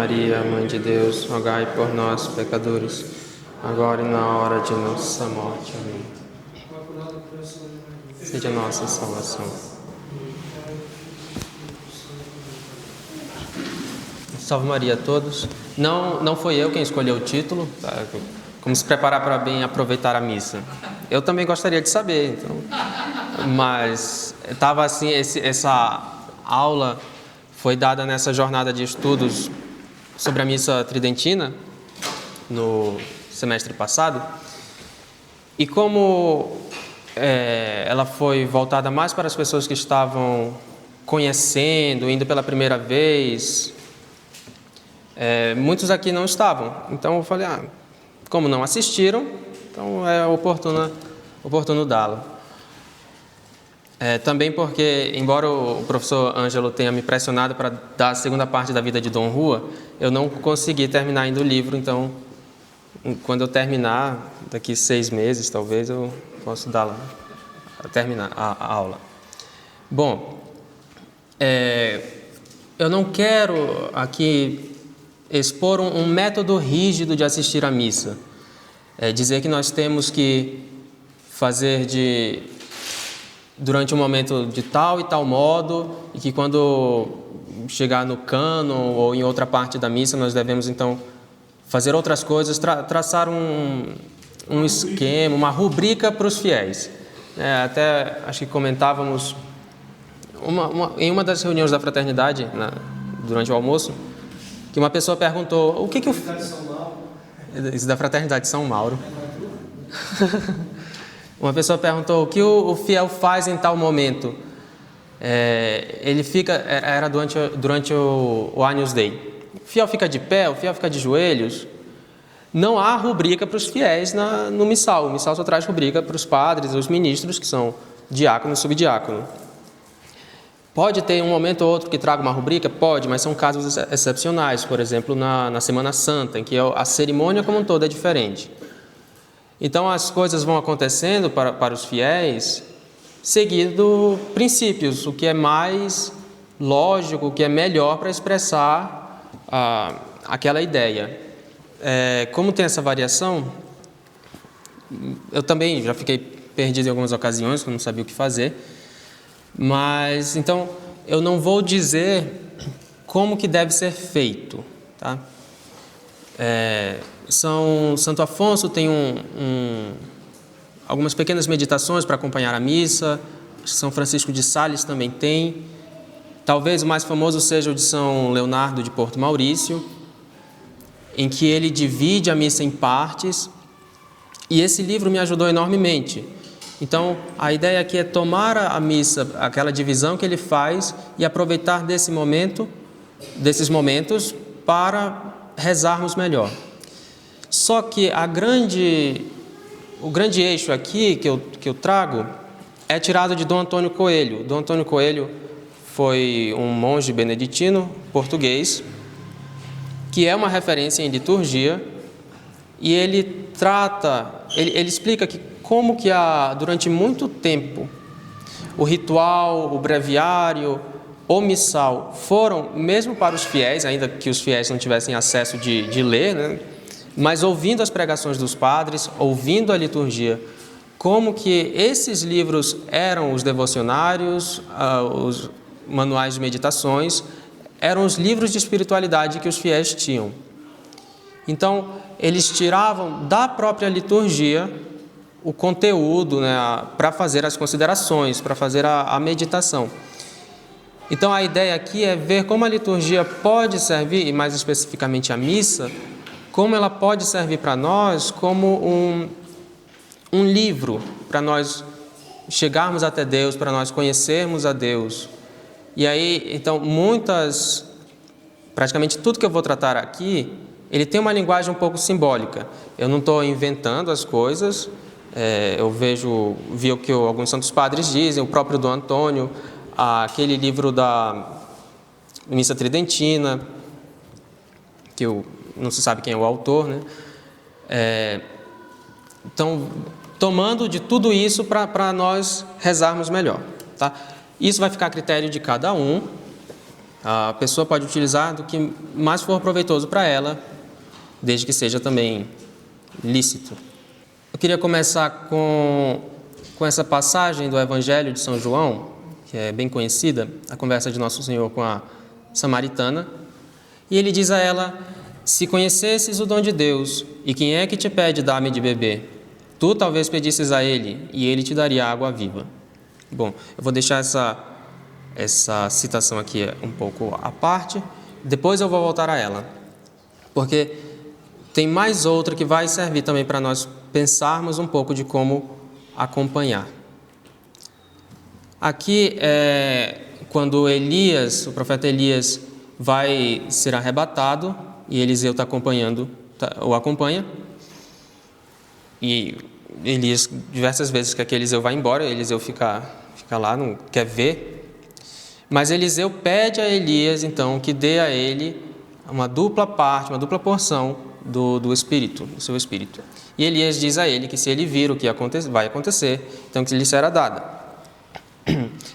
Maria, Mãe de Deus, rogai por nós, pecadores, agora e na hora de nossa morte. Amém. Seja a nossa salvação. Salve Maria a todos. Não foi eu quem escolheu o título, tá? Como se preparar para bem aproveitar a missa. Eu também gostaria de saber, então. Mas estava assim, essa aula foi dada nessa jornada de estudos sobre a missa tridentina no semestre passado. E como ela foi voltada mais para as pessoas que estavam conhecendo, indo pela primeira vez, muitos aqui não estavam. Então eu falei, como não assistiram, então é oportuno dá-lo. Também porque, embora o professor Ângelo tenha me pressionado para dar a segunda parte da vida de Dom Rua, eu não consegui terminar ainda o livro, então quando eu terminar, daqui 6 meses talvez, eu posso terminar a aula. Bom, eu não quero aqui expor um método rígido de assistir à missa. Dizer que nós temos que fazer durante um momento de tal e tal modo, e que quando chegar no cânon ou em outra parte da missa nós devemos então fazer outras coisas, traçar um esquema, uma rubrica para os fiéis. Até acho que comentávamos em uma das reuniões da fraternidade, durante o almoço, que uma pessoa perguntou o que o... Isso da fraternidade de São Mauro. Uma pessoa perguntou o que o fiel faz em tal momento. Ele fica... Era durante o Agnus Dei. O fiel fica de pé, o fiel fica de joelhos. Não há rubrica para os fiéis no missal. O missal só traz rubrica para os padres, os ministros, que são diácono e subdiácono. Pode ter um momento ou outro que traga uma rubrica? Pode, mas são casos excepcionais. Por exemplo, na Semana Santa, em que a cerimônia como um todo é diferente. Então, as coisas vão acontecendo para os fiéis seguindo princípios, o que é mais lógico, o que é melhor para expressar aquela ideia. Como tem essa variação, eu também já fiquei perdido em algumas ocasiões, que eu não sabia o que fazer. Mas, então, eu não vou dizer como que deve ser feito, tá? Santo Afonso tem algumas pequenas meditações para acompanhar a missa. São Francisco de Sales também tem. Talvez o mais famoso seja o de São Leonardo de Porto Maurício, em que ele divide a missa em partes. E esse livro me ajudou enormemente. Então, a ideia aqui é tomar a missa, aquela divisão que ele faz, e aproveitar desses momentos para rezarmos melhor. Só que o grande eixo aqui que eu trago é tirado de Dom Antônio Coelho. Dom Antônio Coelho foi um monge beneditino português, que é uma referência em liturgia, e ele explica que como que durante muito tempo o ritual, o breviário, o missal foram, mesmo para os fiéis, ainda que os fiéis não tivessem acesso de ler, né? Mas ouvindo as pregações dos padres, ouvindo a liturgia, como que esses livros eram os devocionários, os manuais de meditações, eram os livros de espiritualidade que os fiéis tinham. Então, eles tiravam da própria liturgia o conteúdo, né, para fazer as considerações, para fazer a meditação. Então, a ideia aqui é ver como a liturgia pode servir, e mais especificamente a missa, como ela pode servir para nós como um livro, para nós chegarmos até Deus, para nós conhecermos a Deus. E aí, então, praticamente tudo que eu vou tratar aqui, ele tem uma linguagem um pouco simbólica. Eu não estou inventando as coisas, eu vi o que alguns santos padres dizem, o próprio Dom Antônio, aquele livro da Missa Tridentina, que não se sabe quem é o autor, né? Então, tomando de tudo isso para nós rezarmos melhor, tá? Isso vai ficar a critério de cada um, A pessoa pode utilizar do que mais for proveitoso para ela, desde que seja também lícito. Eu queria começar com essa passagem do Evangelho de São João, que é bem conhecida, a conversa de Nosso Senhor com a samaritana. E ele diz a ela: se conhecesses o dom de Deus, e quem é que te pede dar-me de beber? Tu talvez pedisses a ele, e ele te daria água viva. Bom, eu vou deixar essa citação aqui um pouco à parte, depois eu vou voltar a ela, porque tem mais outra que vai servir também para nós pensarmos um pouco de como acompanhar. Aqui é quando Elias, o profeta Elias, vai ser arrebatado, e Eliseu o acompanha, e Elias, diversas vezes que Eliseu vai embora, Eliseu fica lá, não quer ver, mas Eliseu pede a Elias, então, que dê a ele uma dupla parte, uma dupla porção do Espírito, do seu Espírito. E Elias diz a ele que se ele vir o que vai acontecer, então que lhe será dada.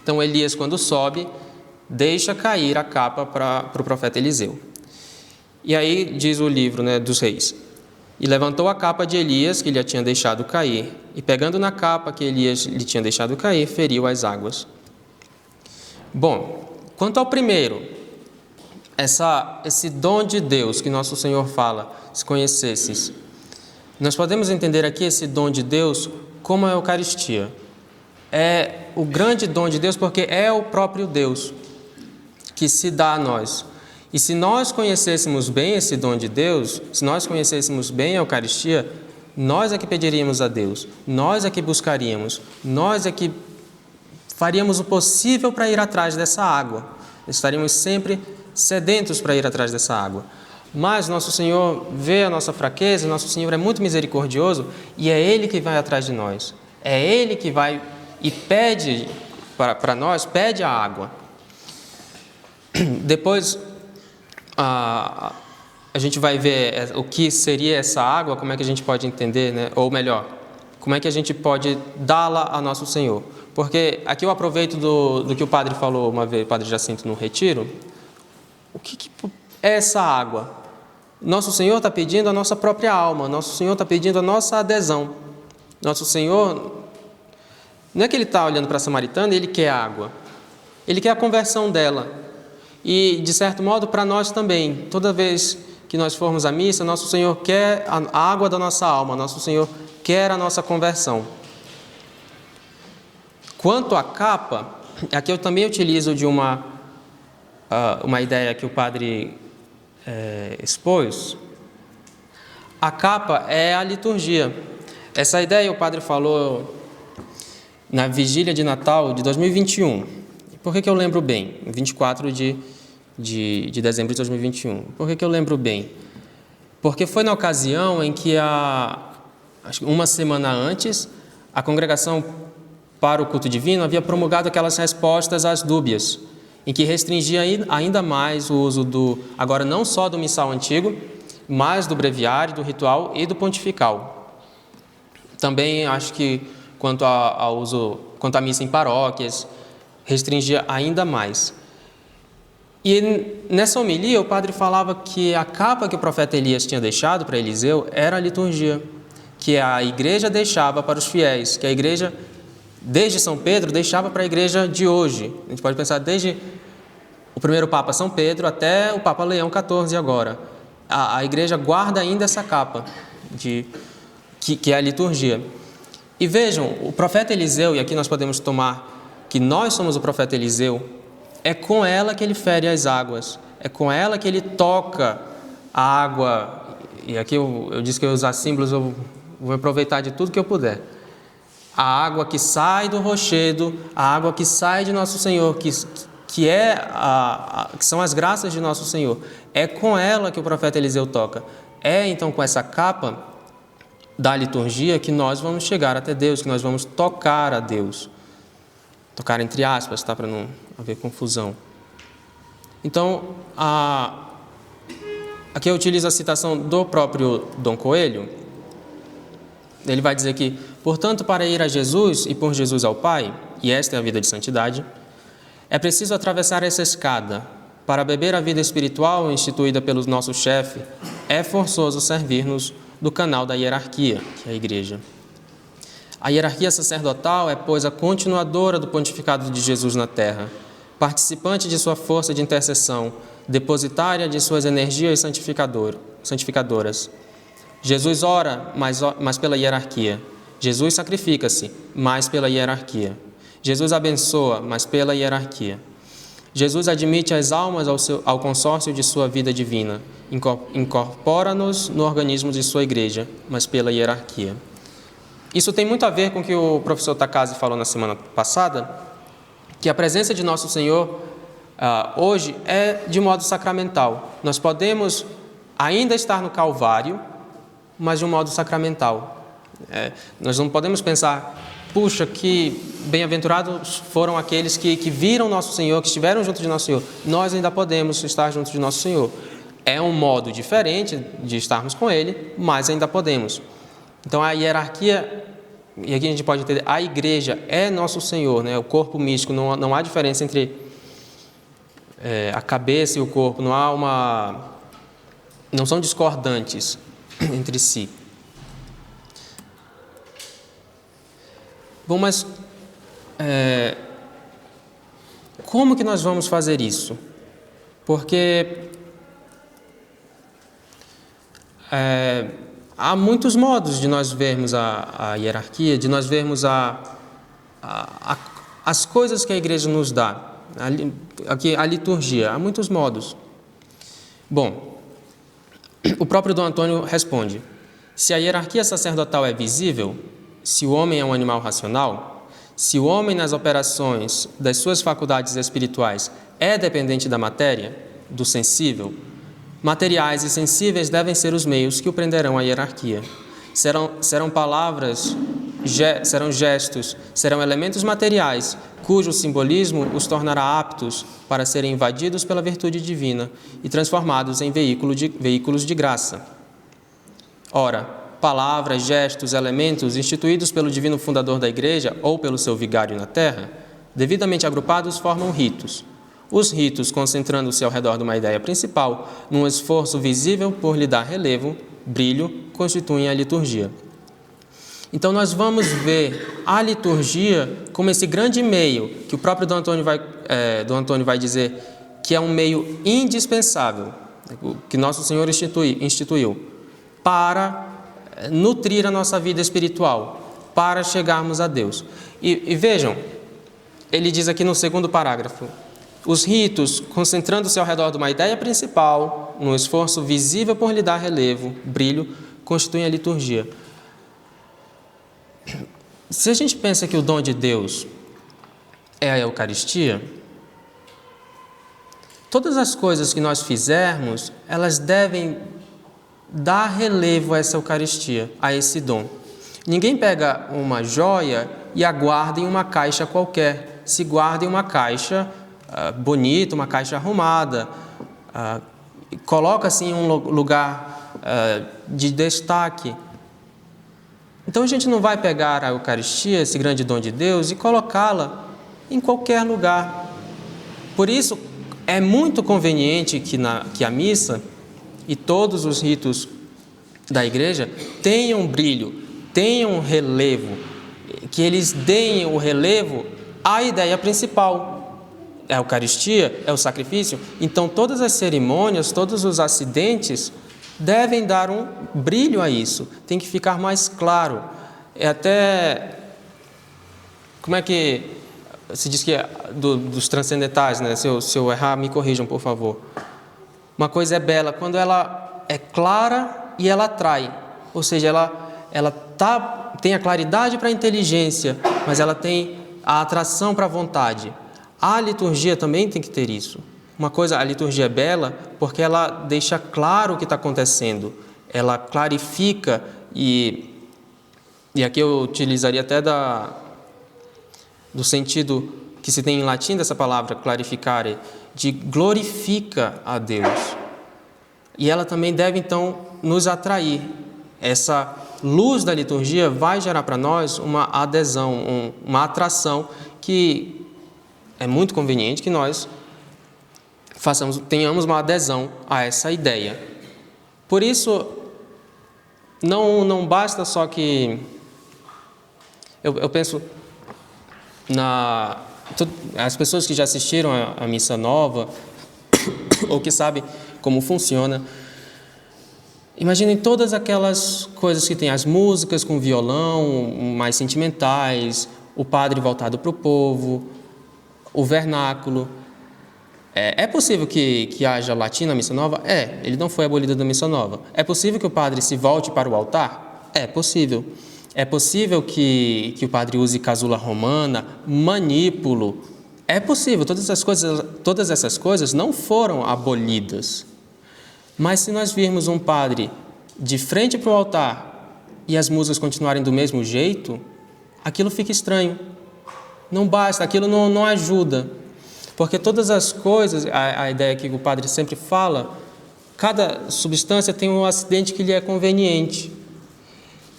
Então Elias, quando sobe, deixa cair a capa para o profeta Eliseu. E aí diz o livro, dos Reis: e levantou a capa de Elias, que lhe tinha deixado cair, e pegando na capa que Elias lhe tinha deixado cair, feriu as águas. Bom, quanto ao primeiro, esse dom de Deus que Nosso Senhor fala, se conhecesses, nós podemos entender aqui esse dom de Deus como a Eucaristia. É o grande dom de Deus porque é o próprio Deus que se dá a nós. E se nós conhecêssemos bem esse dom de Deus, se nós conhecêssemos bem a Eucaristia, nós é que pediríamos a Deus, nós é que buscaríamos, nós é que faríamos o possível para ir atrás dessa água. Estaríamos sempre sedentos para ir atrás dessa água. Mas Nosso Senhor vê a nossa fraqueza, Nosso Senhor é muito misericordioso e é Ele que vai atrás de nós. É Ele que vai e pede para nós, pede a água. Depois a gente vai ver o que seria essa água, como é que a gente pode entender, ou melhor, como é que a gente pode dá-la a Nosso Senhor. Porque aqui eu aproveito do que o padre falou uma vez, o padre Jacinto, no retiro. O que é essa água? Nosso Senhor está pedindo a nossa própria alma, Nosso Senhor está pedindo a nossa adesão. Nosso Senhor, não é que Ele está olhando para a samaritana e Ele quer água. Ele quer a conversão dela. E, de certo modo, para nós também. Toda vez que nós formos à missa, Nosso Senhor quer a água da nossa alma, Nosso Senhor quer a nossa conversão. Quanto à capa, aqui eu também utilizo de uma ideia que o padre expôs. A capa é a liturgia. Essa ideia o padre falou na vigília de Natal de 2021. Por que eu lembro bem? 24 de dezembro de 2021. Por que eu lembro bem? Porque foi na ocasião em que, acho que uma semana antes, a congregação para o culto divino havia promulgado aquelas respostas às dúbias, em que restringia ainda mais o uso agora não só do missal antigo, mas do breviário, do ritual e do pontifical. Também acho que quanto à missa em paróquias, restringia ainda mais. E nessa homilia o padre falava que a capa que o profeta Elias tinha deixado para Eliseu era a liturgia, que a igreja deixava para os fiéis, que a igreja, desde São Pedro, deixava para a igreja de hoje. A gente pode pensar desde o primeiro Papa São Pedro até o Papa Leão XIV agora. A igreja guarda ainda essa capa, que é a liturgia. E vejam, o profeta Eliseu, e aqui nós podemos tomar que nós somos o profeta Eliseu, é com ela que ele fere as águas, é com ela que ele toca a água. E aqui eu disse que eu ia usar símbolos, eu vou aproveitar de tudo que eu puder. A água que sai do rochedo, a água que sai de Nosso Senhor, que são as graças de Nosso Senhor. É com ela que o profeta Eliseu toca. É então com essa capa da liturgia que nós vamos chegar até Deus, que nós vamos tocar a Deus. Tocar entre aspas, tá? Para não haver confusão. Então, aqui eu utilizo a citação do próprio Dom Coelho. Ele vai dizer que, portanto, para ir a Jesus e por Jesus ao Pai, e esta é a vida de santidade, é preciso atravessar essa escada, Para beber a vida espiritual instituída pelo nosso chefe, é forçoso servir-nos do canal da hierarquia, que é a Igreja. A hierarquia sacerdotal é, pois, a continuadora do pontificado de Jesus na terra, participante de sua força de intercessão, depositária de suas energias santificadoras. Jesus ora, mas pela hierarquia. Jesus sacrifica-se, mas pela hierarquia. Jesus abençoa, mas pela hierarquia. Jesus admite as almas ao consórcio de sua vida divina, incorpora-nos no organismo de sua igreja, mas pela hierarquia. Isso tem muito a ver com o que o professor Takase falou na semana passada, que a presença de nosso Senhor hoje é de modo sacramental. Nós podemos ainda estar no Calvário, mas de um modo sacramental. Nós não podemos pensar, puxa, que bem-aventurados foram aqueles que viram nosso Senhor, que estiveram junto de nosso Senhor. Nós ainda podemos estar junto de nosso Senhor. É um modo diferente de estarmos com Ele, mas ainda podemos. Então a hierarquia, e aqui a gente pode entender, a igreja é nosso Senhor, né? O corpo místico, não há diferença entre a cabeça e o corpo, não são discordantes entre si. Bom, mas como que nós vamos fazer isso? Porque há muitos modos de nós vermos a hierarquia, de nós vermos as coisas que a igreja nos dá, a liturgia, há muitos modos. Bom, o próprio Dom Antônio responde: se a hierarquia sacerdotal é visível, se o homem é um animal racional, se o homem nas operações das suas faculdades espirituais é dependente da matéria, do sensível, materiais e sensíveis devem ser os meios que o prenderão à hierarquia. Serão palavras, serão gestos, serão elementos materiais, cujo simbolismo os tornará aptos para serem invadidos pela virtude divina e transformados em veículos de graça. Ora, palavras, gestos, elementos instituídos pelo divino fundador da Igreja ou pelo seu vigário na terra, devidamente agrupados, formam ritos. Os ritos, concentrando-se ao redor de uma ideia principal, num esforço visível por lhe dar relevo, brilho, constituem a liturgia. Então nós vamos ver a liturgia como esse grande meio, que o próprio Dom Antônio vai dizer que é um meio indispensável, que Nosso Senhor instituiu para nutrir a nossa vida espiritual, para chegarmos a Deus. E vejam, ele diz aqui no segundo parágrafo: os ritos, concentrando-se ao redor de uma ideia principal, num esforço visível por lhe dar relevo, brilho, constituem a liturgia. Se a gente pensa que o dom de Deus é a Eucaristia, todas as coisas que nós fizermos, elas devem dar relevo a essa Eucaristia, a esse dom. Ninguém pega uma joia e a guarda em uma caixa qualquer. Se guarda em uma caixa bonita, uma caixa arrumada, coloca assim em um lugar de destaque. Então a gente não vai pegar a Eucaristia, esse grande dom de Deus, e colocá-la em qualquer lugar. Por isso é muito conveniente que a missa e todos os ritos da igreja tenham brilho, tenham relevo, que eles deem o relevo à ideia principal. A Eucaristia é o sacrifício, então todas as cerimônias, todos os acidentes devem dar um brilho a isso, tem que ficar mais claro. É até, como é que se diz que é dos transcendentais, né? Se eu errar, me corrijam, por favor. Uma coisa é bela quando ela é clara e ela atrai, ou seja, ela tem a claridade para a inteligência, mas ela tem a atração para a vontade. A liturgia também tem que ter isso. A liturgia é bela porque ela deixa claro o que está acontecendo, ela clarifica e aqui eu utilizaria até do sentido que se tem em latim dessa palavra clarificare, de glorifica a Deus. E ela também deve então nos atrair. Essa luz da liturgia vai gerar para nós uma adesão, uma atração que é muito conveniente que nós tenhamos uma adesão a essa ideia. Por isso, não basta só que... Eu penso as pessoas que já assistiram a missa nova, ou que sabem como funciona, imaginem todas aquelas coisas que tem as músicas com violão, mais sentimentais, o padre voltado para o povo, o vernáculo. É possível que haja latim na missa nova? Ele não foi abolido da missa nova. É possível que o padre se volte para o altar? É possível. É possível que o padre use casula romana, manípulo. É possível. Todas essas coisas não foram abolidas. Mas se nós virmos um padre de frente para o altar e as músicas continuarem do mesmo jeito, aquilo fica estranho. Não basta, aquilo não ajuda. Porque todas as coisas, a ideia que o padre sempre fala, cada substância tem um acidente que lhe é conveniente.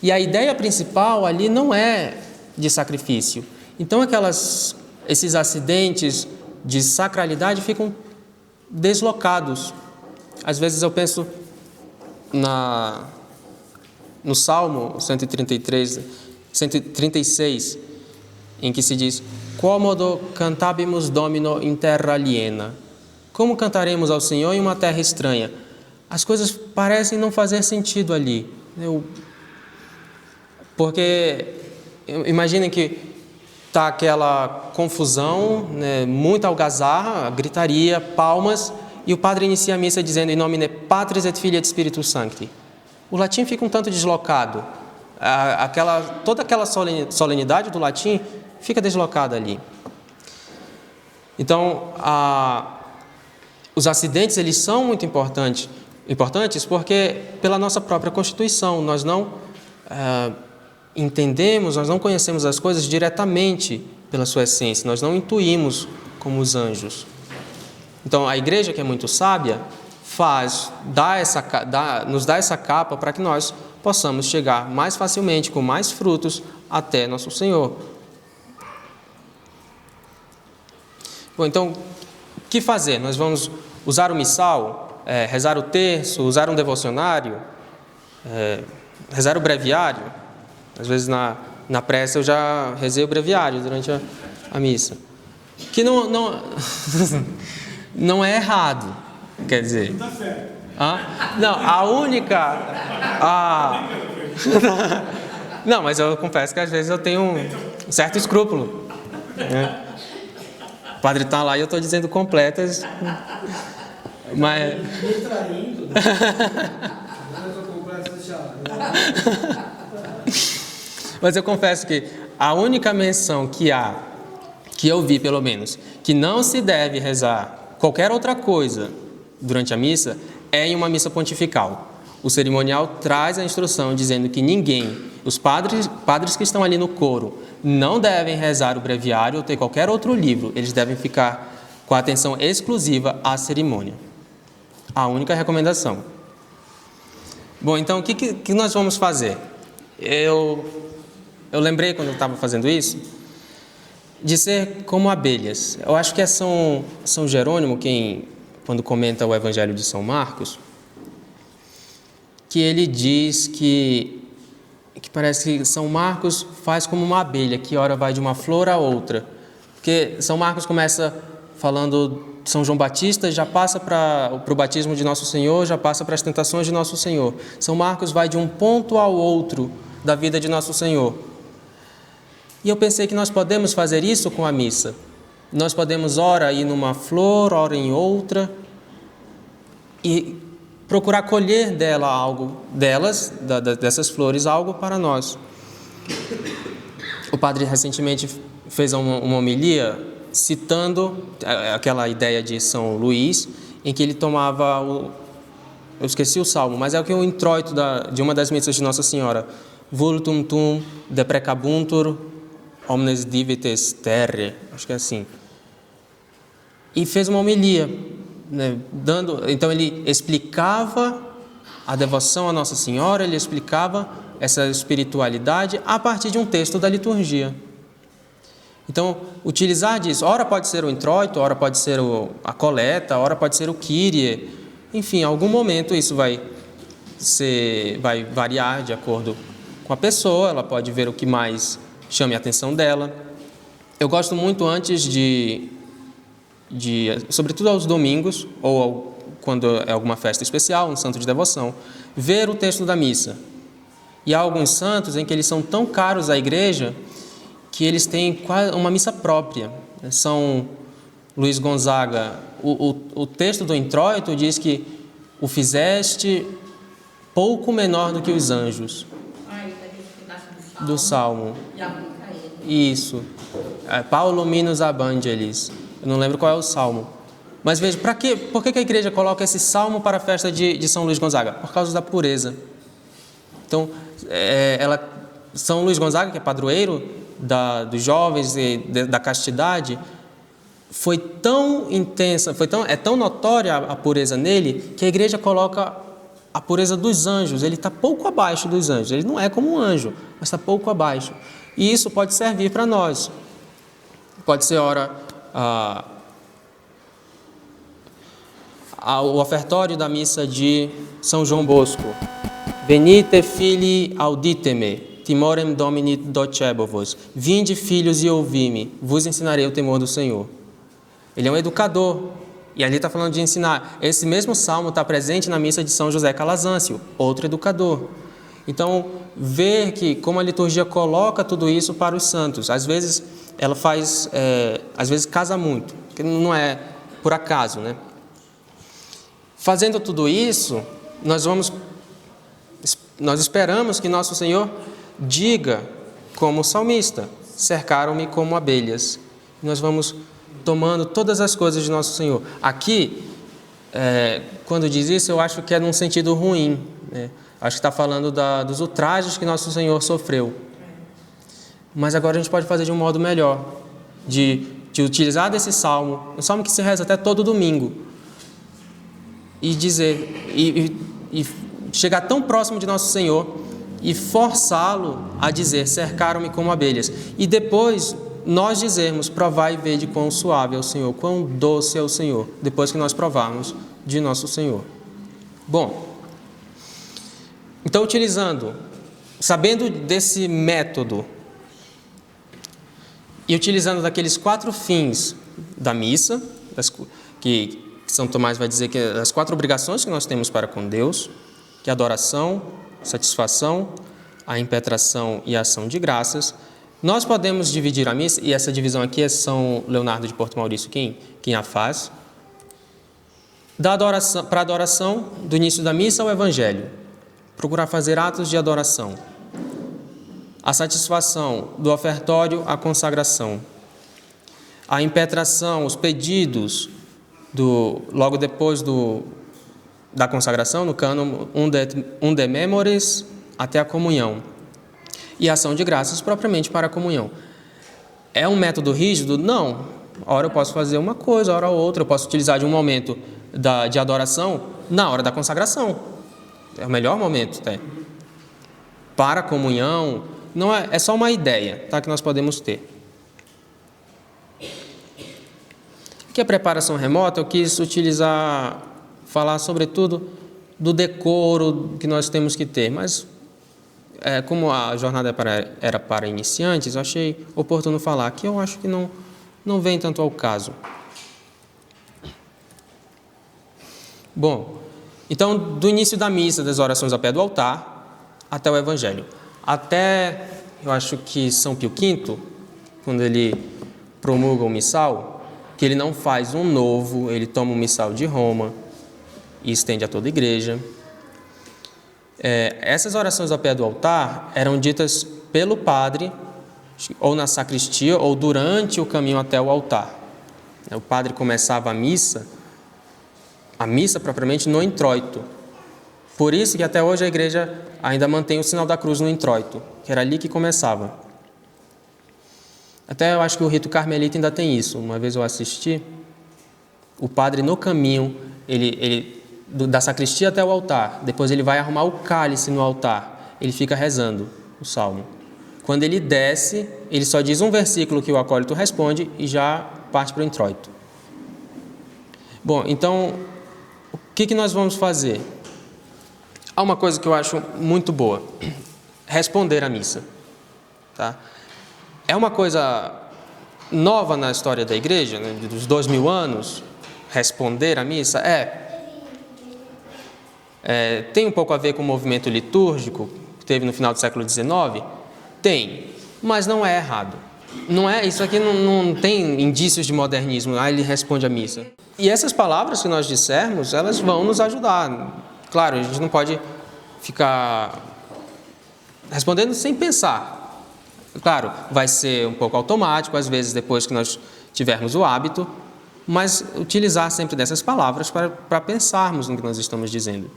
E a ideia principal ali não é de sacrifício. Então esses acidentes de sacralidade ficam deslocados. Às vezes eu penso no Salmo 136, em que se diz: Quomodo cantabimus Domino in terra aliena. Como cantaremos ao Senhor em uma terra estranha? As coisas parecem não fazer sentido ali. Porque imaginem que está aquela confusão, né, muita algazarra, gritaria, palmas, e o padre inicia a missa dizendo in nomine Patris et Filii et Spiritus Sancti. O latim fica um tanto deslocado. Toda aquela solenidade do latim fica deslocada ali. Então, os acidentes eles são muito importantes porque pela nossa própria Constituição nós não entendemos, nós não conhecemos as coisas diretamente pela sua essência, nós não intuímos como os anjos. Então, a Igreja, que é muito sábia, nos dá essa capa para que nós possamos chegar mais facilmente, com mais frutos, até nosso Senhor. Bom, então, o que fazer? Nós vamos usar o missal, rezar o terço, usar um devocionário, rezar o breviário. Às vezes, na prece, eu já rezei o breviário durante a missa. Que não é errado, quer dizer... Não está certo. Não, a única... Não, mas eu confesso que às vezes eu tenho um certo escrúpulo, né? O padre está lá e eu estou dizendo completas, mas... Mas eu confesso que a única menção que eu vi pelo menos, que não se deve rezar qualquer outra coisa durante a missa, é em uma missa pontifical. O cerimonial traz a instrução dizendo que os padres que estão ali no coro, não devem rezar o breviário ou ter qualquer outro livro. Eles devem ficar com a atenção exclusiva à cerimônia. A única recomendação. Bom, então o que nós vamos fazer? Eu lembrei quando eu estava fazendo isso, de ser como abelhas. Eu acho que é São Jerônimo quando comenta o Evangelho de São Marcos, que ele diz que parece que São Marcos faz como uma abelha, que ora vai de uma flor a outra. Porque São Marcos começa falando de São João Batista, já passa para o batismo de Nosso Senhor, já passa para as tentações de Nosso Senhor. São Marcos vai de um ponto ao outro da vida de Nosso Senhor. E eu pensei que nós podemos fazer isso com a missa. Nós podemos, ora, ir numa flor, ora em outra, e procurar colher dessas flores, algo para nós. O padre recentemente fez uma homilia citando aquela ideia de São Luís, em que ele tomava eu esqueci o salmo, mas é o introito de uma das missas de Nossa Senhora. Vultum tum deprecabuntur omnes divites terre, acho que é assim. E fez uma homilia, né, então ele explicava a devoção a Nossa Senhora, ele explicava essa espiritualidade a partir de um texto da liturgia. Então, utilizar disso, ora pode ser o introito, ora pode ser a coleta, ora pode ser o Kyrie. Enfim, em algum momento isso vai variar de acordo com a pessoa, ela pode ver o que mais chame a atenção dela. Eu gosto muito antes sobretudo aos domingos, ou quando é alguma festa especial, um santo de devoção, ver o texto da missa. E há alguns santos em que eles são tão caros à igreja que eles têm uma missa própria. São Luís Gonzaga. O texto do introito diz que o fizeste pouco menor do que os anjos. Do Salmo. Isso. Paulo minus abangelis. Eu não lembro qual é o Salmo. Mas veja, por que a igreja coloca esse Salmo para a festa de São Luís Gonzaga? Por causa da pureza. Então, São Luís Gonzaga, que é padroeiro dos jovens e da castidade, foi tão intensa, é tão notória a pureza nele, que a igreja coloca a pureza dos anjos. Ele está pouco abaixo dos anjos. Ele não é como um anjo, mas está pouco abaixo. E isso pode servir para nós. Pode ser, o ofertório da missa de São João Bosco. Venite filii audite-me, timorem Domini docebo-vos. Vinde, filhos, e ouvi-me, vos ensinarei o temor do Senhor. Ele é um educador, e ali está falando de ensinar. Esse mesmo salmo está presente na missa de São José Calazâncio, outro educador. Então, ver que como a liturgia coloca tudo isso para os santos, às vezes ela às vezes casa muito, porque não é por acaso, né? Fazendo tudo isso, nós esperamos que nosso Senhor diga, como o salmista, cercaram-me como abelhas. Nós vamos tomando todas as coisas de nosso Senhor. Aqui, quando diz isso, eu acho que é num sentido ruim, né? Acho que está falando dos ultrajes que nosso Senhor sofreu. Mas agora a gente pode fazer de um modo melhor, de utilizar desse salmo, um salmo que se reza até todo domingo, e dizer, e chegar tão próximo de nosso Senhor e forçá-lo a dizer, cercaram-me como abelhas. E depois nós dizermos, provai e vede quão suave é o Senhor, quão doce é o Senhor, depois que nós provarmos de nosso Senhor. Bom, então sabendo desse método e utilizando daqueles 4 fins da missa, que São Tomás vai dizer que as 4 obrigações que nós temos para com Deus, que é a adoração, satisfação, a impetração e a ação de graças, nós podemos dividir a missa, e essa divisão aqui é São Leonardo de Porto Maurício quem a faz, para a adoração, do início da missa ao Evangelho, procurar fazer atos de adoração. A satisfação do ofertório à consagração. A impetração, os pedidos, logo depois da consagração, no cânon unde memoris, até a comunhão. E a ação de graças propriamente para a comunhão. É um método rígido? Não. Ora eu posso fazer uma coisa, ora outra. Eu posso utilizar de um momento de adoração na hora da consagração. É o melhor momento, tá? Para a comunhão, não é só uma ideia, tá, que nós podemos ter. Aqui a preparação remota, eu quis falar sobretudo do decoro que nós temos que ter, mas como a jornada era para iniciantes, eu achei oportuno falar, que eu acho que não vem tanto ao caso. Bom, então, do início da missa, das orações ao pé do altar, até o Evangelho. Eu acho que São Pio V, quando ele promulga o missal, que ele não faz um novo, ele toma o missal de Roma e estende a toda a igreja. Essas orações ao pé do altar eram ditas pelo padre, ou na sacristia, ou durante o caminho até o altar. O padre começava a missa propriamente no introito. Por isso que até hoje a igreja ainda mantém o sinal da cruz no introito, que era ali que começava. Até eu acho que o rito carmelita ainda tem isso. Uma vez eu assisti, o padre no caminho, da sacristia até o altar, depois ele vai arrumar o cálice no altar, ele fica rezando o salmo. Quando ele desce, ele só diz um versículo que o acólito responde e já parte para o introito. Bom, então, o que nós vamos fazer? Há uma coisa que eu acho muito boa: responder à missa. Tá? É uma coisa nova na história da igreja, né, dos 2000 anos, responder à missa? Tem um pouco a ver com o movimento litúrgico que teve no final do século XIX? Tem, mas não é errado. Não é, isso aqui não tem indícios de modernismo, ele responde à missa. E essas palavras que nós dissermos, elas vão nos ajudar. Claro, a gente não pode ficar respondendo sem pensar. Claro, vai ser um pouco automático, às vezes depois que nós tivermos o hábito, mas utilizar sempre dessas palavras para pensarmos no que nós estamos dizendo.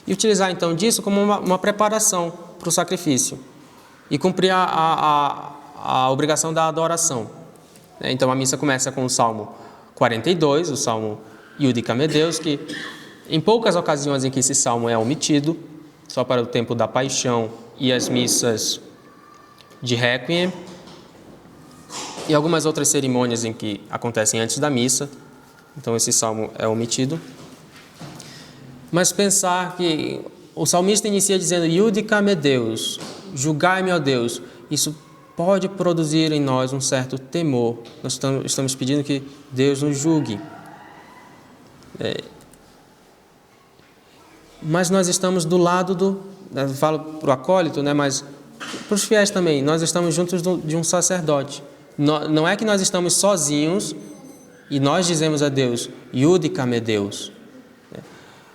E utilizar então disso como uma preparação para o sacrifício e cumprir a obrigação da adoração. Então a missa começa com o Salmo 42, o Salmo Iudica me Deus, que em poucas ocasiões em que esse salmo é omitido, só para o tempo da paixão e as missas de Requiem, e algumas outras cerimônias em que acontecem antes da missa, então esse salmo é omitido. Mas pensar que o salmista inicia dizendo: Iudica me Deus, julgai-me, ó Deus. Isso pode produzir em nós um certo temor. Nós estamos pedindo que Deus nos julgue. Mas nós estamos do lado eu falo para o acólito, né, mas para os fiéis também, nós estamos juntos de um sacerdote. Não é que nós estamos sozinhos e nós dizemos a Deus: Iudica me Deus.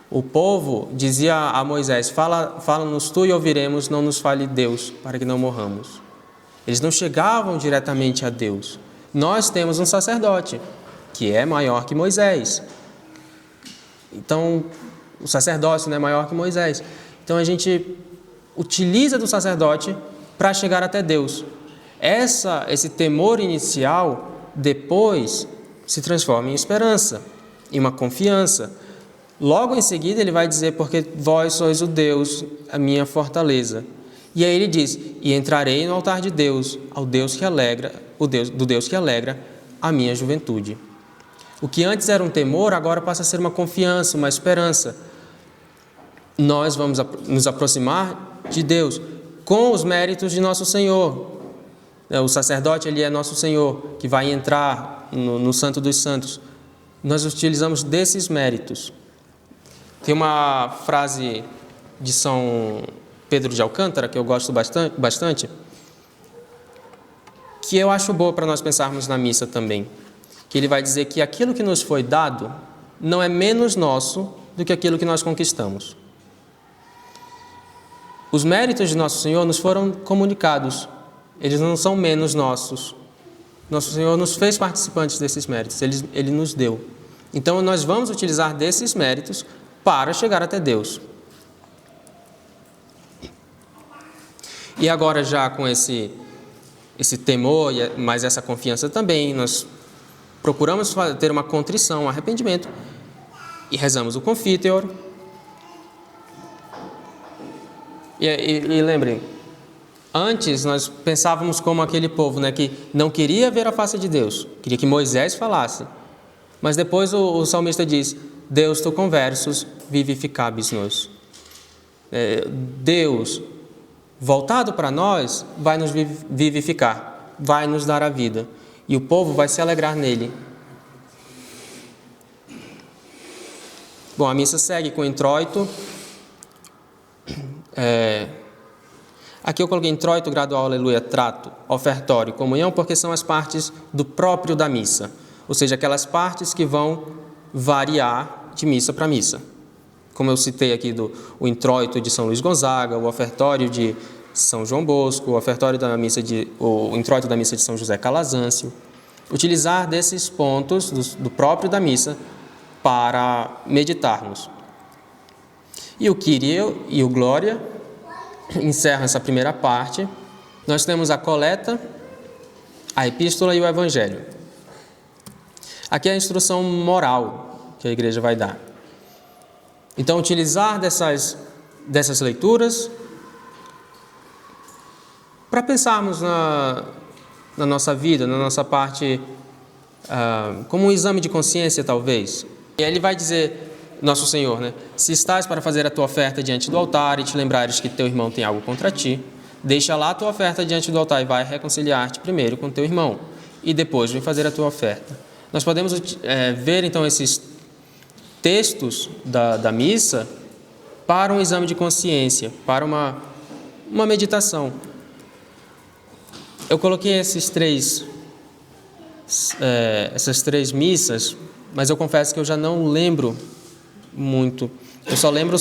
O povo dizia a Moisés: fala-nos tu e ouviremos, não nos fale Deus, para que não morramos. Eles não chegavam diretamente a Deus. Nós temos um sacerdote, que é maior que Moisés. Então, o sacerdócio não é maior que Moisés. Então, a gente utiliza do sacerdote para chegar até Deus. Esse temor inicial, depois, se transforma em esperança, em uma confiança. Logo em seguida, ele vai dizer: porque vós sois o Deus, a minha fortaleza. E aí ele diz: e entrarei no altar de Deus, ao Deus que alegra, do Deus que alegra a minha juventude. O que antes era um temor, agora passa a ser uma confiança, uma esperança. Nós vamos nos aproximar de Deus com os méritos de nosso Senhor. O sacerdote, ele é nosso Senhor, que vai entrar no Santo dos Santos. Nós utilizamos desses méritos. Tem uma frase de São Pedro de Alcântara, que eu gosto bastante, que eu acho boa para nós pensarmos na missa também. Que ele vai dizer que aquilo que nos foi dado não é menos nosso do que aquilo que nós conquistamos. Os méritos de Nosso Senhor nos foram comunicados. Eles não são menos nossos. Nosso Senhor nos fez participantes desses méritos. Ele nos deu. Então, nós vamos utilizar desses méritos para chegar até Deus. E agora, já com esse temor, mas essa confiança também, nós procuramos ter uma contrição, um arrependimento, e rezamos o Confiteor. E lembrem, antes nós pensávamos como aquele povo, né, que não queria ver a face de Deus, queria que Moisés falasse. Mas depois o salmista diz: Deus tu conversos, vivificabis nos. Deus, voltado para nós, vai nos vivificar, vai nos dar a vida. E o povo vai se alegrar nele. Bom, a missa segue com o introito. Aqui eu coloquei introito, gradual, aleluia, trato, ofertório, comunhão, porque são as partes do próprio da missa. Ou seja, aquelas partes que vão variar de missa para missa. Como eu citei aqui o introito de São Luís Gonzaga, o ofertório de São João Bosco, o introito da missa de São José Calazâncio. Utilizar desses pontos do próprio da missa para meditarmos. E o Kyrie e o Glória encerram essa primeira parte. Nós temos a coleta, a epístola e o evangelho. Aqui é a instrução moral que a igreja vai dar. Então, utilizar dessas leituras para pensarmos na nossa vida, na nossa parte, como um exame de consciência, talvez. E aí ele vai dizer, nosso Senhor, né? Se estás para fazer a tua oferta diante do altar e te lembrares que teu irmão tem algo contra ti, deixa lá a tua oferta diante do altar e vai reconciliar-te primeiro com teu irmão, e depois vem fazer a tua oferta. Nós podemos ver, então, esses textos da missa para um exame de consciência, para uma meditação. Eu coloquei essas três missas, mas eu confesso que eu já não lembro muito. Eu só lembro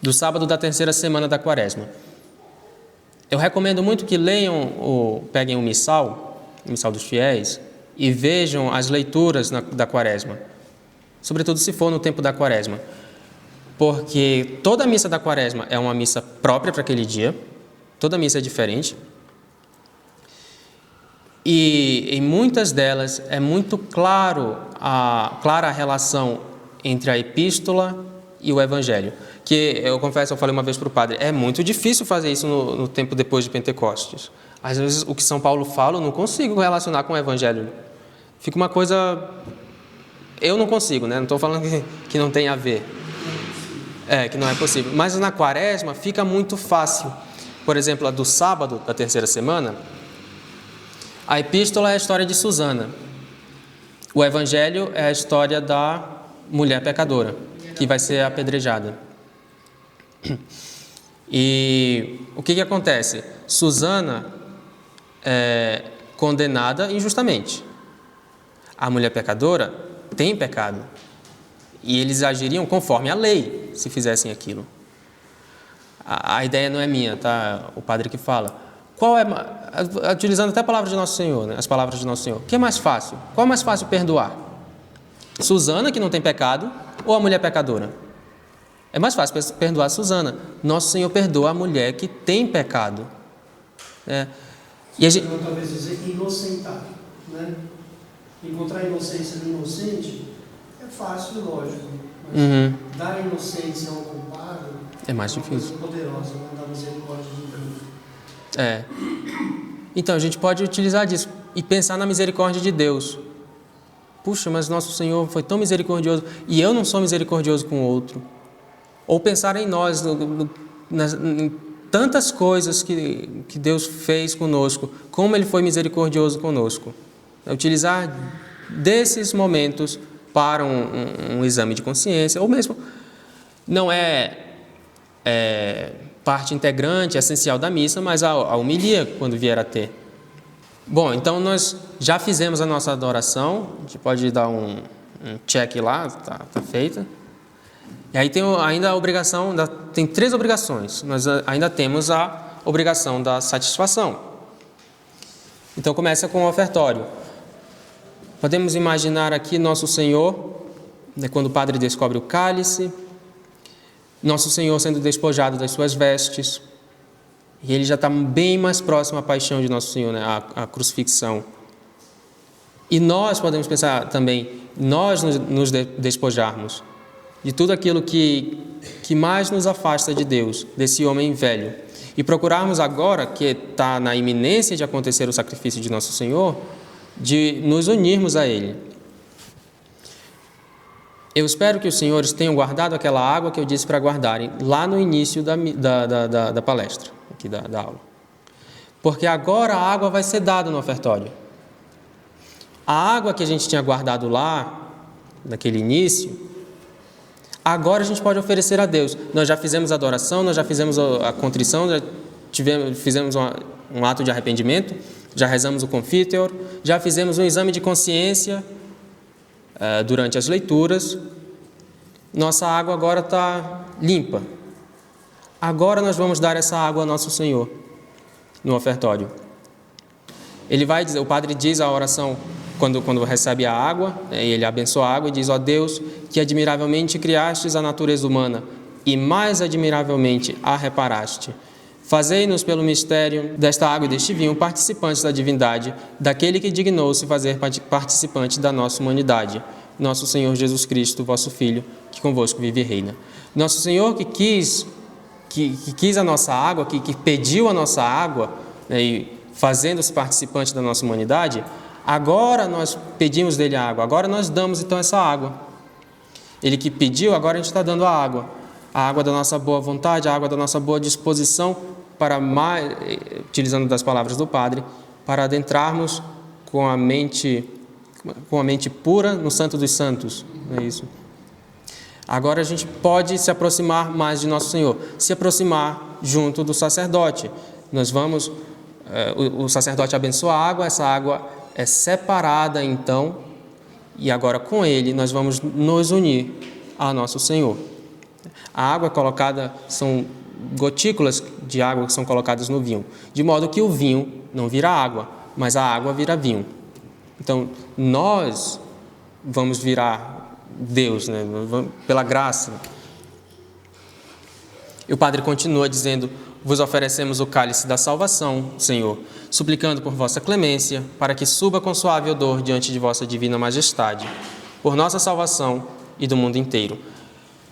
do sábado da terceira semana da Quaresma. Eu recomendo muito que leiam peguem o missal dos fiéis, e vejam as leituras da Quaresma, sobretudo se for no tempo da Quaresma, porque toda a missa da Quaresma é uma missa própria para aquele dia, toda missa é diferente, e em muitas delas é muito clara a relação entre a epístola e o evangelho, que eu confesso, eu falei uma vez para o padre, é muito difícil fazer isso no tempo depois de Pentecostes. Às vezes o que São Paulo fala eu não consigo relacionar com o evangelho, fica uma coisa, eu não consigo, né? Não estou falando que não tem a ver, que não é possível, mas na Quaresma fica muito fácil. Por exemplo, a do sábado da terceira semana, a epístola é a história de Susana, o evangelho é a história da mulher pecadora, que vai ser apedrejada. E o que acontece? Susana é condenada injustamente. A mulher pecadora tem pecado. E eles agiriam conforme a lei, se fizessem aquilo. A ideia não é minha, tá? O padre que fala. Utilizando até a palavra de Nosso Senhor, né? As palavras de Nosso Senhor. O que é mais fácil? Qual é mais fácil perdoar? Susana, que não tem pecado, ou a mulher pecadora? É mais fácil perdoar a Susana. Nosso Senhor perdoa a mulher que tem pecado. E a gente... talvez dizer inocentar, né? Encontrar a inocência no inocente é fácil e lógico, mas dar a inocência ao culpado é mais difícil. É uma coisa poderosa, né? Da misericórdia de Deus. Então a gente pode utilizar disso e pensar na misericórdia de Deus. Puxa, mas nosso Senhor foi tão misericordioso e eu não sou misericordioso com o outro. Ou pensar em nós, em tantas coisas que Deus fez conosco, como Ele foi misericordioso conosco. Utilizar desses momentos para um exame de consciência, ou mesmo não é parte integrante, essencial da missa, mas a homilia, quando vier a ter. Bom, então nós já fizemos a nossa adoração, a gente pode dar um check lá, está feita. E aí tem ainda a obrigação, tem 3 obrigações, nós ainda temos a obrigação da satisfação. Então começa com o ofertório. Podemos imaginar aqui Nosso Senhor, quando o padre descobre o cálice, Nosso Senhor sendo despojado das suas vestes, e ele já está bem mais próximo à paixão de Nosso Senhor, né? A crucifixão. E nós podemos pensar também, nós nos despojarmos de tudo aquilo que mais nos afasta de Deus, desse homem velho, e procurarmos agora, que está na iminência de acontecer o sacrifício de Nosso Senhor, de nos unirmos a Ele. Eu espero que os senhores tenham guardado aquela água que eu disse para guardarem lá no início da palestra, aqui da aula. Porque agora a água vai ser dada no ofertório. A água que a gente tinha guardado lá, naquele início, agora a gente pode oferecer a Deus. Nós já fizemos a adoração, nós já fizemos a contrição, já fizemos um ato de arrependimento, já rezamos o Confiteor, já fizemos um exame de consciência durante as leituras. Nossa água agora está limpa. Agora nós vamos dar essa água a Nosso Senhor no ofertório. Ele vai dizer, o padre diz a oração quando recebe a água, ele abençoa a água e diz: ó Deus, que admiravelmente criastes a natureza humana e mais admiravelmente a reparaste. Fazei-nos pelo mistério desta água e deste vinho participantes da divindade, daquele que dignou-se fazer participante da nossa humanidade, nosso Senhor Jesus Cristo, vosso Filho, que convosco vive e reina. Nosso Senhor que quis que quis a nossa água, que pediu a nossa água, né, e fazendo-se participante da nossa humanidade, agora nós pedimos dele a água, agora nós damos então essa água. Ele que pediu, agora a gente está dando a água da nossa boa vontade, a água da nossa boa disposição, para mais, utilizando das palavras do Padre, para adentrarmos com a mente pura no Santo dos Santos. É isso. Agora a gente pode se aproximar mais de Nosso Senhor, se aproximar junto do sacerdote. Nós vamos, o sacerdote abençoa a água, essa água é separada então, e agora com ele nós vamos nos unir a Nosso Senhor. A água colocada, são gotículas de água que são colocadas no vinho, de modo que o vinho não vira água, mas a água vira vinho. Então, nós vamos virar Deus, né? Pela graça. E o Padre continua dizendo: vos oferecemos o cálice da salvação, Senhor, suplicando por vossa clemência, para que suba com suave odor diante de vossa divina majestade, por nossa salvação e do mundo inteiro.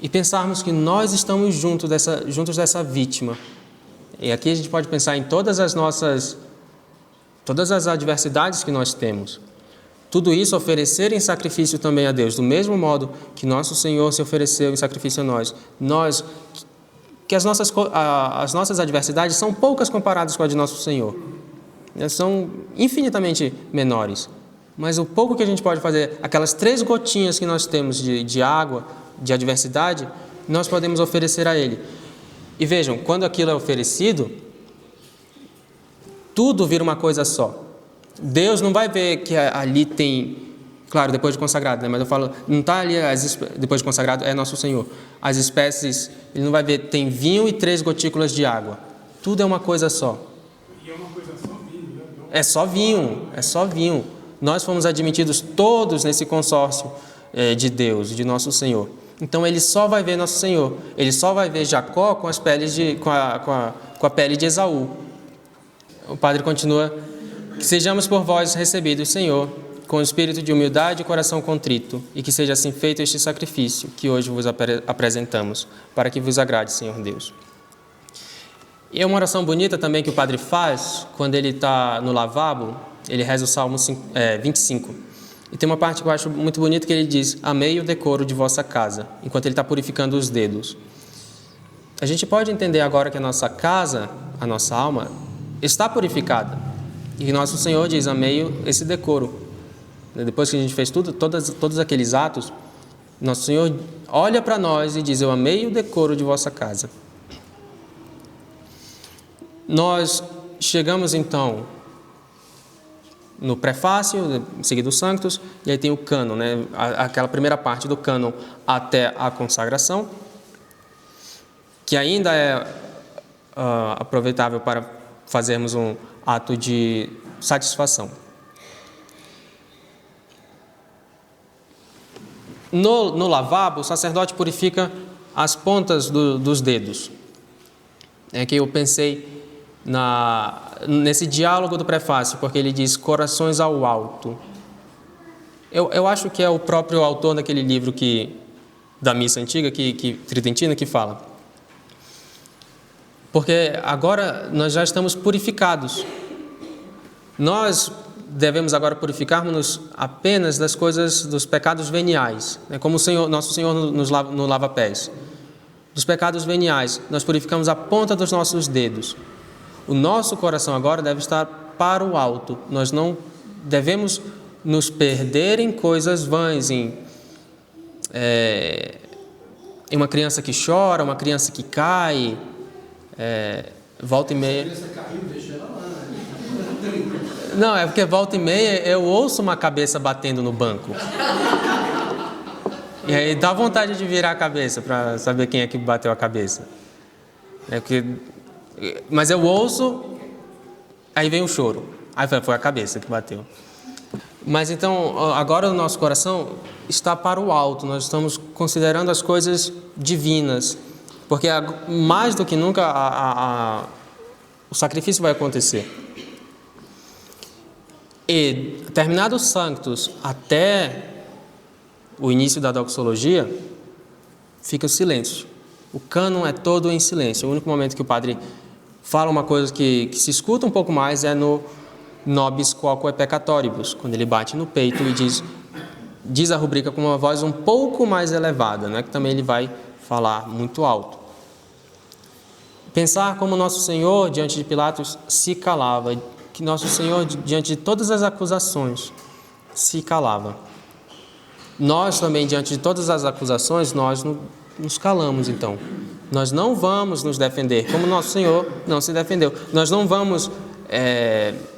E pensarmos que nós estamos juntos dessa vítima. E aqui a gente pode pensar em todas as adversidades que nós temos. Tudo isso oferecer em sacrifício também a Deus, do mesmo modo que nosso Senhor se ofereceu em sacrifício a nós. Que as nossas adversidades são poucas comparadas com a de nosso Senhor. São infinitamente menores. Mas o pouco que a gente pode fazer, aquelas 3 gotinhas que nós temos de água, de adversidade, nós podemos oferecer a Ele. E vejam, quando aquilo é oferecido, tudo vira uma coisa só. Deus não vai ver que ali tem, claro, depois de consagrado, né? Mas eu falo, não está ali, depois de consagrado, é Nosso Senhor. As espécies, Ele não vai ver, tem vinho e 3 gotículas de água. Tudo é uma coisa só. E é uma coisa só vinho, né? É só vinho. Nós fomos admitidos todos nesse consórcio de Deus, de Nosso Senhor. Então Ele só vai ver Nosso Senhor. Ele só vai ver Jacó com as peles com a pele de Esaú. O Padre continua: que sejamos por vós recebidos, Senhor, com espírito de humildade e coração contrito, e que seja assim feito este sacrifício que hoje vos apresentamos, para que vos agrade, Senhor Deus. E é uma oração bonita também que o Padre faz quando ele está no lavabo. Ele reza o Salmo 25. E tem uma parte que eu acho muito bonita que ele diz: amei o decoro de vossa casa, enquanto ele está purificando os dedos. A gente pode entender agora que a nossa casa, a nossa alma, está purificada. E nosso Senhor diz: amei esse decoro. Depois que a gente fez todos aqueles atos, nosso Senhor olha para nós e diz: eu amei o decoro de vossa casa. Nós chegamos então no prefácio, seguido os Sanctus, e aí tem o cânon, né? Aquela primeira parte do cânon até a consagração, que ainda é aproveitável para fazermos um ato de satisfação. No lavabo, o sacerdote purifica as pontas dos dedos. É que eu pensei nesse diálogo do prefácio, porque ele diz corações ao alto. Eu acho que é o próprio autor daquele livro da missa antiga, tridentina, que fala. Porque agora nós já estamos purificados. Nós devemos agora purificar-nos apenas das coisas, dos pecados veniais, né? Como nosso Senhor no lava-pés. Dos pecados veniais, nós purificamos a ponta dos nossos dedos. O nosso coração agora deve estar para o alto. Nós não devemos nos perder em coisas vãs, em uma criança que chora, uma criança que cai, volta e meia. A criança caiu, deixa ela lá. Não, é porque volta e meia eu ouço uma cabeça batendo no banco. E aí dá vontade de virar a cabeça para saber quem é que bateu a cabeça. Mas eu ouço, aí vem o choro. Aí foi a cabeça que bateu. Mas então, agora o nosso coração está para o alto. Nós estamos considerando as coisas divinas. Porque mais do que nunca o sacrifício vai acontecer. E, terminados os Sanctus, até o início da doxologia, fica o silêncio. O cânon é todo em silêncio. O único momento que o padre fala uma coisa que se escuta um pouco mais é no nobis quoque peccatoribus, quando ele bate no peito e diz a rubrica com uma voz um pouco mais elevada, né? Que também ele vai falar muito alto. Pensar como Nosso Senhor, diante de Pilatos, se calava, que Nosso Senhor, diante de todas as acusações, se calava. Nós também, diante de todas as acusações, nós nos calamos, então. Nós não vamos nos defender, como Nosso Senhor não se defendeu. Nós não vamos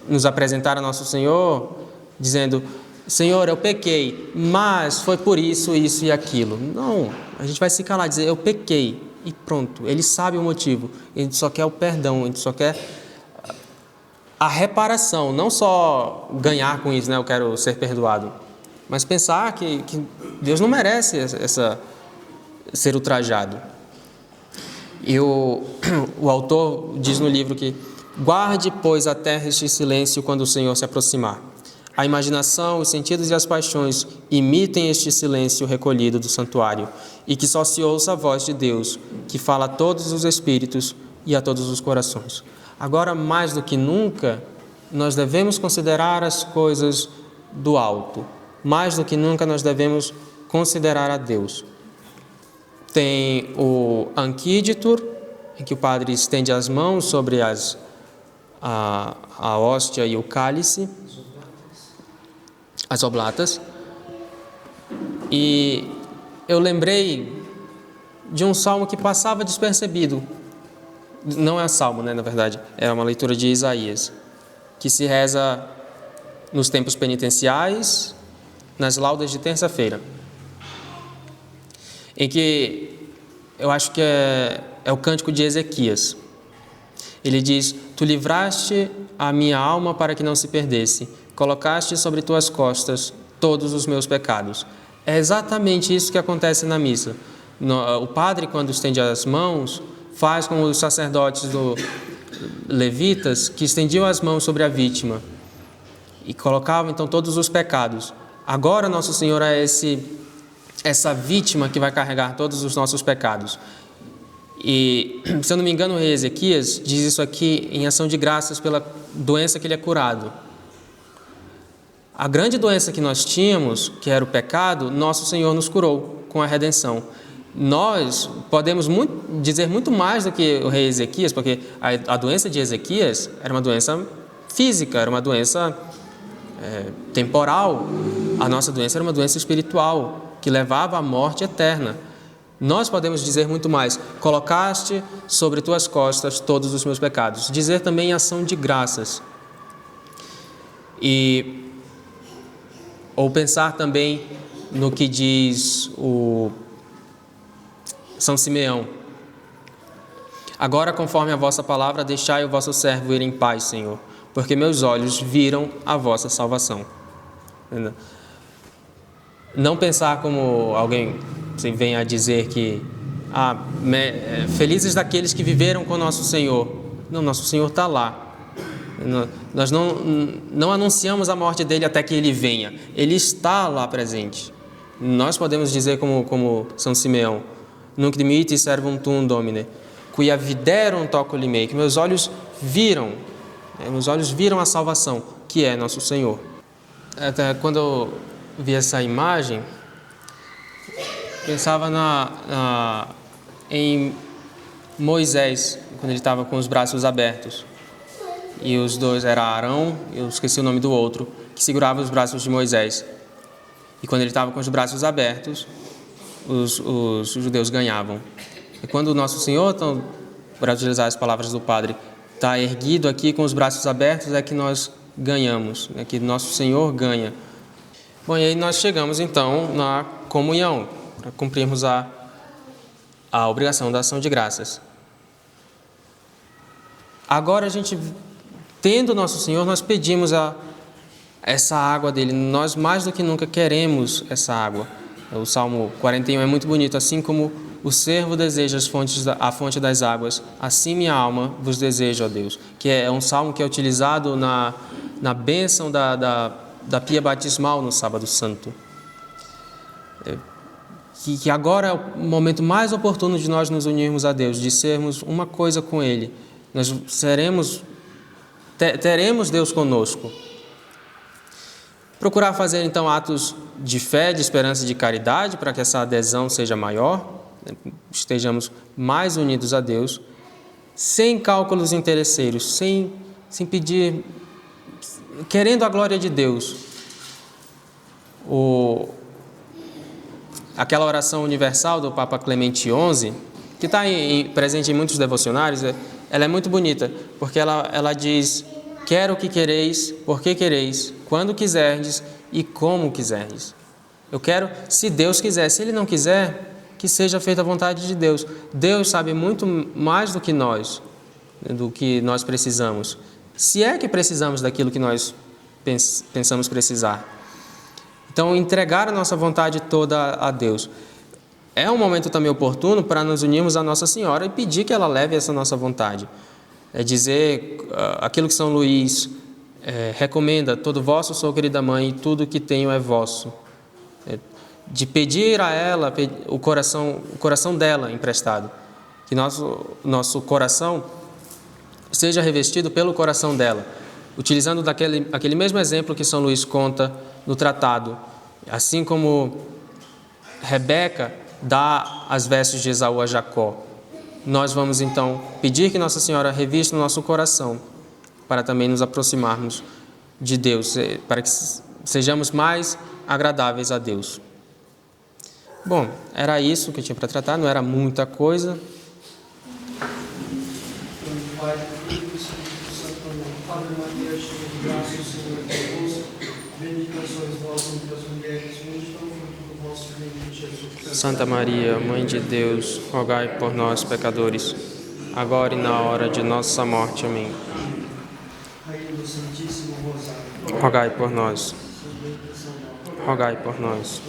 nos apresentar a Nosso Senhor dizendo: Senhor, eu pequei, mas foi por isso, isso e aquilo. Não, a gente vai se calar e dizer: eu pequei, e pronto. Ele sabe o motivo, ele só quer o perdão, ele só quer a reparação, não só ganhar com isso, né? Eu quero ser perdoado, mas pensar que Deus não merece ser ultrajado. E o autor diz no livro que: guarde, pois, a terra este silêncio quando o Senhor se aproximar. A imaginação, os sentidos e as paixões imitem este silêncio recolhido do santuário, e que só se ouça a voz de Deus, que fala a todos os espíritos e a todos os corações. Agora, mais do que nunca, nós devemos considerar as coisas do alto. Mais do que nunca, nós devemos considerar a Deus. Tem o Anquiditur, em que o padre estende as mãos sobre a hóstia e o cálice, as oblatas. E eu lembrei de um salmo que passava despercebido. Não é salmo, né, na verdade, é uma leitura de Isaías, que se reza nos tempos penitenciais, nas laudas de terça-feira, em que eu acho que é o cântico de Ezequias. Ele diz: tu livraste a minha alma para que não se perdesse, colocaste sobre tuas costas todos os meus pecados. É exatamente isso que acontece na missa. O padre, quando estende as mãos, faz como os sacerdotes levitas, que estendiam as mãos sobre a vítima e colocavam então todos os pecados. Agora Nosso Senhor é essa vítima que vai carregar todos os nossos pecados. E, se eu não me engano, o rei Ezequias diz isso aqui em ação de graças pela doença que ele é curado. A grande doença que nós tínhamos, que era o pecado, Nosso Senhor nos curou com a redenção. Nós podemos dizer muito mais do que o rei Ezequias, porque a doença de Ezequias era uma doença física, era uma doença temporal. A nossa doença era uma doença espiritual, que levava à morte eterna. Nós podemos dizer muito mais: colocaste sobre tuas costas todos os meus pecados. Dizer também ação de graças. Ou pensar também no que diz o São Simeão: agora, conforme a vossa palavra, deixai o vosso servo ir em paz, Senhor, porque meus olhos viram a vossa salvação. Não pensar como alguém vem a dizer que felizes daqueles que viveram com Nosso Senhor. Não, Nosso Senhor está lá. Nós não anunciamos a morte dele até que ele venha. Ele está lá presente. Nós podemos dizer como São Simeão: Nunc dimitti servum tuum, Domine, quia viderum toculi mei, que meus olhos viram a salvação, que é Nosso Senhor. Até quando eu vi essa imagem, pensava em Moisés, quando ele estava com os braços abertos. E os dois, era Arão, eu esqueci o nome do outro, que segurava os braços de Moisés. E quando ele estava com os braços abertos, os judeus ganhavam. E quando o Nosso Senhor, então, para utilizar as palavras do Padre, está erguido aqui com os braços abertos, é que nós ganhamos, é que Nosso Senhor ganha. Bom, e aí nós chegamos então na comunhão, para cumprirmos a obrigação da ação de graças. Agora, a gente, tendo Nosso Senhor, nós pedimos essa água dele. Nós mais do que nunca queremos essa água. O Salmo 41 é muito bonito: assim como o servo deseja a fonte das águas, assim minha alma vos deseja, ó Deus. Que é um salmo que é utilizado na bênção da pia batismal no Sábado Santo. que agora é o momento mais oportuno de nós nos unirmos a Deus, de sermos uma coisa com Ele. Nós teremos Deus conosco. Procurar fazer, então, atos de fé, de esperança e de caridade, para que essa adesão seja maior, estejamos mais unidos a Deus, sem cálculos interesseiros, sem pedir, querendo a glória de Deus. Aquela oração universal do Papa Clemente XI, que está presente em muitos devocionários, ela é muito bonita, porque ela diz: quero o que quereis, porque quereis, quando quiserdes e como quiserdes. Eu quero, se Deus quiser. Se Ele não quiser, que seja feita a vontade de Deus. Deus sabe muito mais do que nós precisamos. Se é que precisamos daquilo que nós pensamos precisar. Então, entregar a nossa vontade toda a Deus. É um momento também oportuno para nos unirmos a Nossa Senhora e pedir que ela leve essa nossa vontade. É dizer aquilo que São Luís recomenda: todo vosso sou, querida mãe, e tudo que tenho é vosso. De pedir a ela o coração dela emprestado. Que nosso coração seja revestido pelo coração dela. Utilizando aquele mesmo exemplo que São Luís conta no tratado. Assim como Rebeca dá as vestes de Esaú a Jacó, nós vamos então pedir que Nossa Senhora revista o nosso coração, para também nos aproximarmos de Deus, para que sejamos mais agradáveis a Deus. Bom, era isso que eu tinha para tratar, não era muita coisa. Pai, Filho e Espírito Santo, amém. Ave Maria, cheia de graça, o Senhor é convosco. Bendita sois vós entre as mulheres, bendito é o fruto do vosso ventre, Jesus. Santa Maria, Mãe de Deus, rogai por nós, pecadores, agora e na hora de nossa morte. Amém. Rainha do Santíssimo Rosário, Rogai por nós. São Bento de São Paulo, Rogai por nós.